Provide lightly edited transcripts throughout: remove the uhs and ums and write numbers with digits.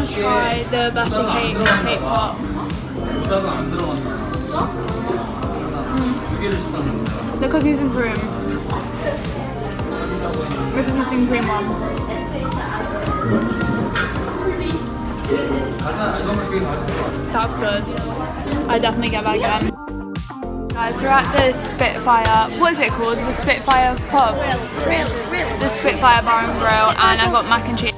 to try the birthday cake pop. The cookies and cream. The cookies and cream one. That's good. I definitely get that again. Guys, we're at the Spitfire. What is it called? The Spitfire pub. The Spitfire Bar and Grill, and I got mac and cheese.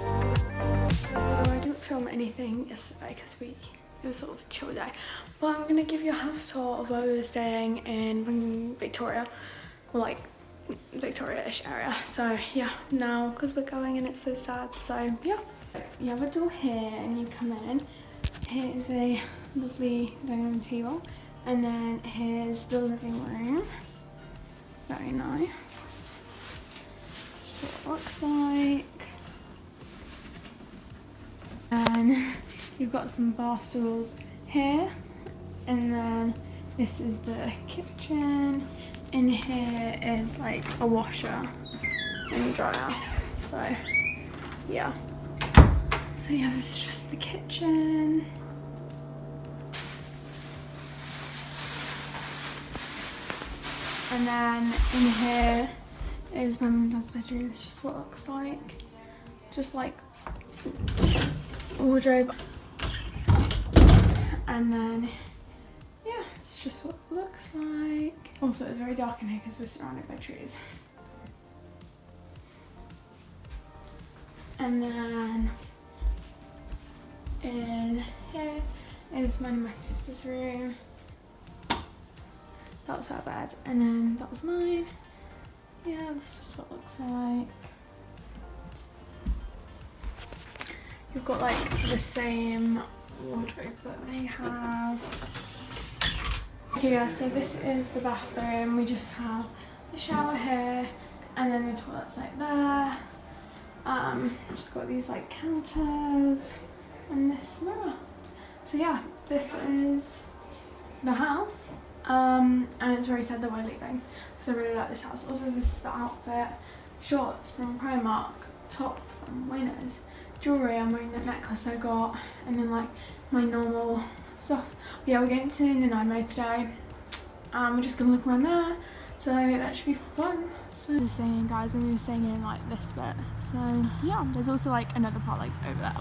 So I didn't film anything yesterday because it was sort of a chill day. But I'm gonna give you a house tour of where we were staying in Victoria, or like Victoria-ish area. So yeah, now because we're going and it's so sad. So yeah, you have a door here and you come in. Here is a lovely dining room table, and then here's the living room. Very nice. That's what it looks like. And you've got some bar stools here, and then this is the kitchen. In here is like a washer and dryer. So yeah. So yeah, this is just the kitchen. And then in here is my mum and dad's bedroom. It's just what it looks like. Just like wardrobe. And then yeah, it's just what it looks like. Also, it's very dark in here because we're surrounded by trees. And then in here is mine and my sister's room. That was her bed, and then that was mine. Yeah, that's just what it looks like. You've got like the same wardrobe that they have. Okay, yeah, so this is the bathroom. We just have the shower here, and then the toilet's like there. Just got these like counters and this mirror. So yeah, this is the house. And it's very sad that we're leaving because I really like this house. Also, this is the outfit: shorts from Primark, top from Winners, jewellery. I'm wearing that necklace I got, and then like my normal stuff. But yeah, we're going to Nanaimo today. We're just gonna look around there, so that should be fun. So we're staying, guys, and we're staying in like this bit. So yeah, there's also like another part like over there.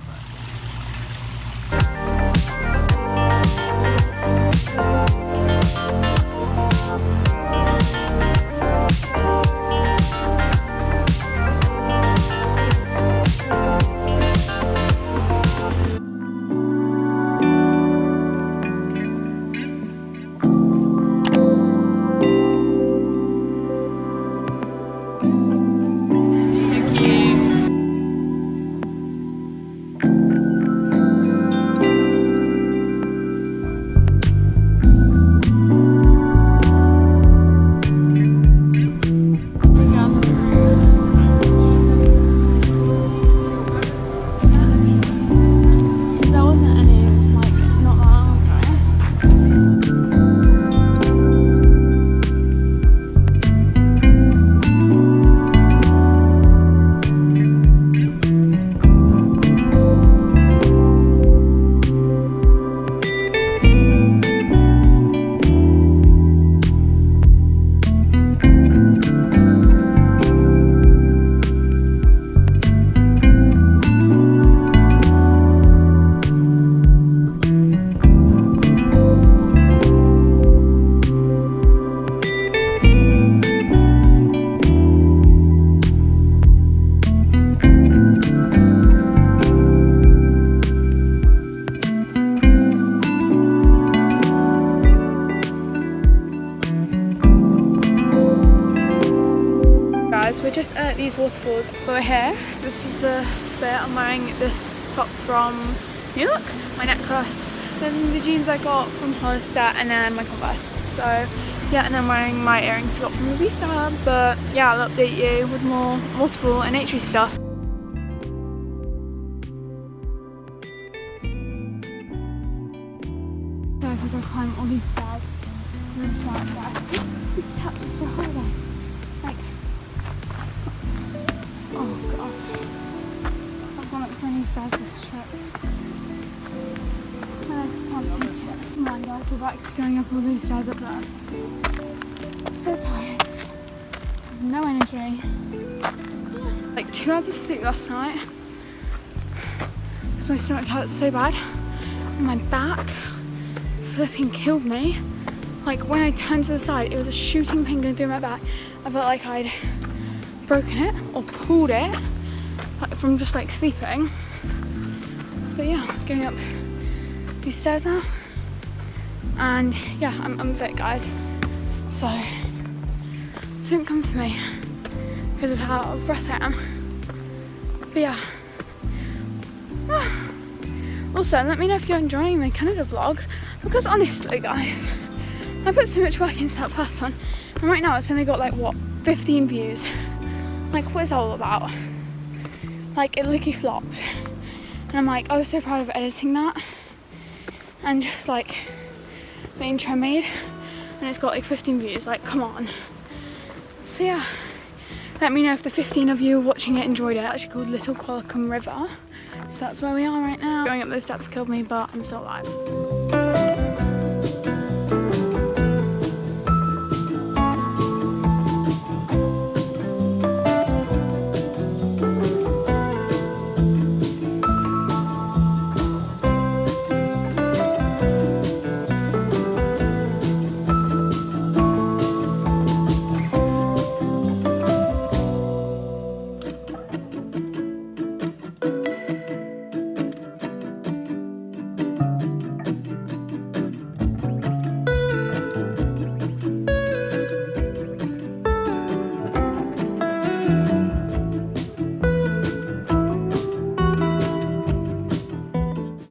We're just at these waterfalls, but we're here. This is the fit. I'm wearing this top from New Look, my necklace, then the jeans I got from Hollister, and then my Converse. So yeah, and I'm wearing my earrings I got from Ibiza. But yeah, I'll update you with more waterfall and nature stuff. Guys, we're gonna climb all these stairs. I'm so excited. This is just a holiday. Like, oh gosh, I've gone steps on these stairs this trip. My legs can't take it. Come on guys, we're back to going up all these stairs up there. So tired. No energy. Like 2 hours of sleep last night. Because my stomach hurts so bad. And my back flipping killed me. Like when I turned to the side, it was a shooting pain going through my back. I felt like I'd broken it or pulled it, like from just like sleeping. But yeah, going up these stairs now. And yeah, I'm fit guys. So don't come for me because of how out of breath I am. But yeah. Also, let me know if you're enjoying the Canada vlogs, because honestly guys, I put so much work into that first one, and right now it's only got like what, 15 views. Like what is that all about? Like it literally flopped. And I'm like, I was so proud of editing that. And just like the intro I made, and it's got like 15 views, like come on. So yeah, let me know if the 15 of you watching it enjoyed it. It's actually called Little Qualicum River. So that's where we are right now. Going up those steps killed me, but I'm still alive.